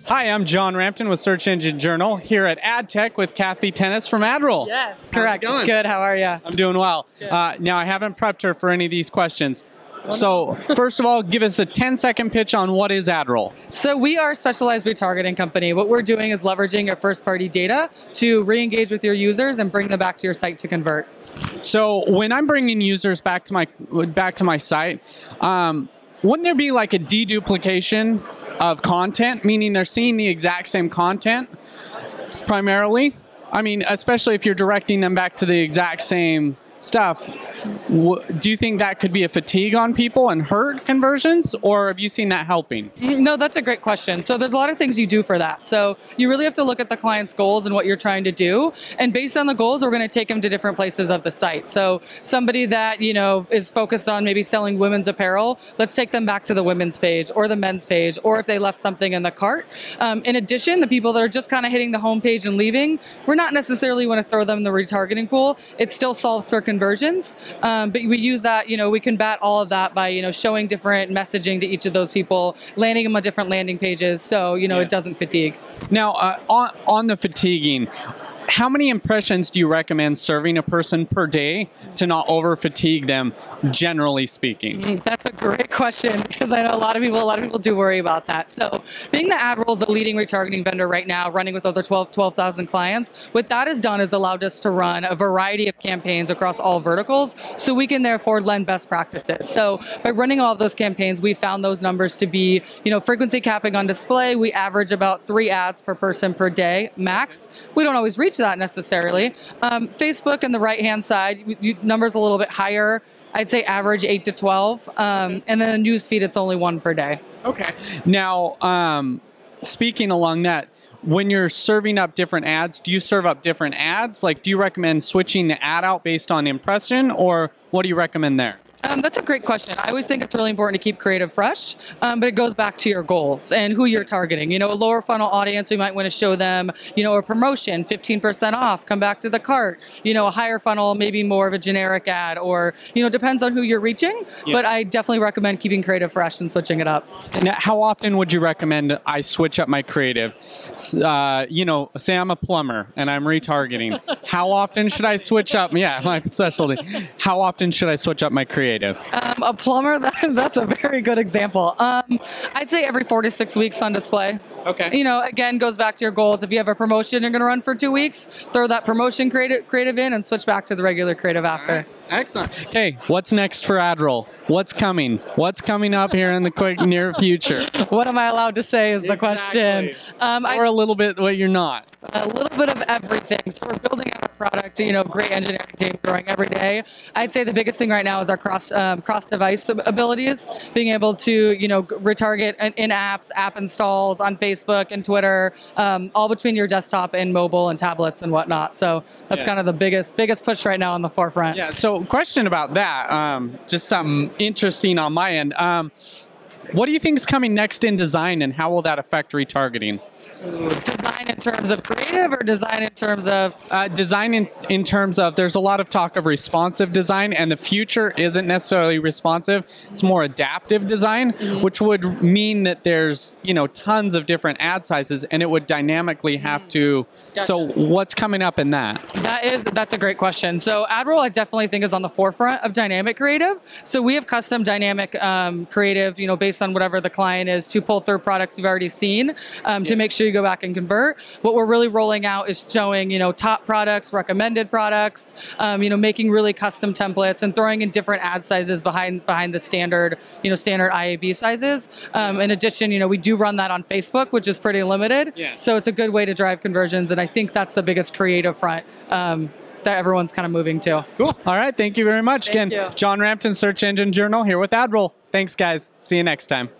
Hi, I'm John Rampton with Search Engine Journal here at AdTech with Kathy Tennis from AdRoll. Yes, correct. How's it going? Good, how are you? I'm doing well. Now, I haven't prepped her for any of these questions. So, first of all, give us a 10-second pitch on what is AdRoll. So we are a specialized retargeting company. What we're doing is leveraging your first-party data to re-engage with your users and bring them back to your site to convert. So, when I'm bringing users back to my site, wouldn't there be like a deduplication of content, meaning they're seeing the exact same content primarily? I mean, especially if you're directing them back to the exact same stuff, do you think that could be a fatigue on people and hurt conversions, or have you seen that helping? No, that's a great question. So there's a lot of things you do for that. So you really have to look at the client's goals and what you're trying to do. And based on the goals, we're going to take them to different places of the site. So somebody that, is focused on maybe selling women's apparel, let's take them back to the women's page or the men's page, or if they left something in the cart. In addition, the people that are just kind of hitting the home page and leaving, we're not necessarily want to throw them in the retargeting pool. It still solves for conversions. But we use that, we combat all of that by, showing different messaging to each of those people, landing them on different landing pages, so, it doesn't fatigue. Now, on the fatiguing, how many impressions do you recommend serving a person per day to not over fatigue them, generally speaking? That's a great question, because I know a lot of people do worry about that. So being that AdRoll is a leading retargeting vendor right now, running with over 12,000 clients, what that has done is allowed us to run a variety of campaigns across all verticals, so we can therefore lend best practices. So by running all of those campaigns, we found those numbers to be, frequency capping on display. We average about 3 ads per person per day, max. We don't always reach that necessarily. Facebook on the right-hand side, numbers a little bit higher. I'd say average 8 to 12. And then the news feed, it's only 1 per day. Okay. Now, speaking along that, when you're serving up different ads, do you serve up different ads? Like, do you recommend switching the ad out based on impression, or what do you recommend there? That's a great question. I always think it's really important to keep creative fresh, but it goes back to your goals and who you're targeting. A lower funnel audience, we might want to show them, a promotion, 15% off, come back to the cart. A higher funnel, maybe more of a generic ad, or, depends on who you're reaching. Yeah. But I definitely recommend keeping creative fresh and switching it up. Now, how often would you recommend I switch up my creative? Say I'm a plumber and I'm retargeting. How often should I switch up? Yeah, my specialty. How often should I switch up my creative? A plumber, that's a very good example. I'd say every 4 to 6 weeks on display. Okay. Again, goes back to your goals. If you have a promotion you're going to run for 2 weeks, throw that promotion creative in and switch back to the regular creative after. Right. Excellent. Okay, what's next for AdRoll? What's coming? What's coming up here in the quick near future? What am I allowed to say is the question. Or a little bit what you're not. A little bit of everything. So we're building out our product, great engineering team growing every day. I'd say the biggest thing right now is our cross-device abilities, being able to, retarget in apps, app installs on Facebook and Twitter, all between your desktop and mobile and tablets and whatnot. So that's kind of the biggest push right now on the forefront. Yeah, so question about that, just something interesting on my end. What do you think is coming next in design, and how will that affect retargeting? Design in terms of creative, or design in terms of? Design in terms of, there's a lot of talk of responsive design, and the future isn't necessarily responsive. It's more adaptive design, which would mean that there's, tons of different ad sizes, and it would dynamically have to. Gotcha. So what's coming up in that? That's a great question. So AdRoll, I definitely think, is on the forefront of dynamic creative. So we have custom dynamic creative, based on whatever the client is, to pull through products you've already seen, to make sure you go back and convert. What we're really rolling out is showing, top products, recommended products, making really custom templates and throwing in different ad sizes behind the standard, standard IAB sizes. In addition, we do run that on Facebook, which is pretty limited. Yeah. So it's a good way to drive conversions, and I think that's the biggest creative front that everyone's kind of moving to. Cool. All right. Thank you very much. Again, John Rampton, Search Engine Journal, here with AdRoll. Thanks, guys. See you next time.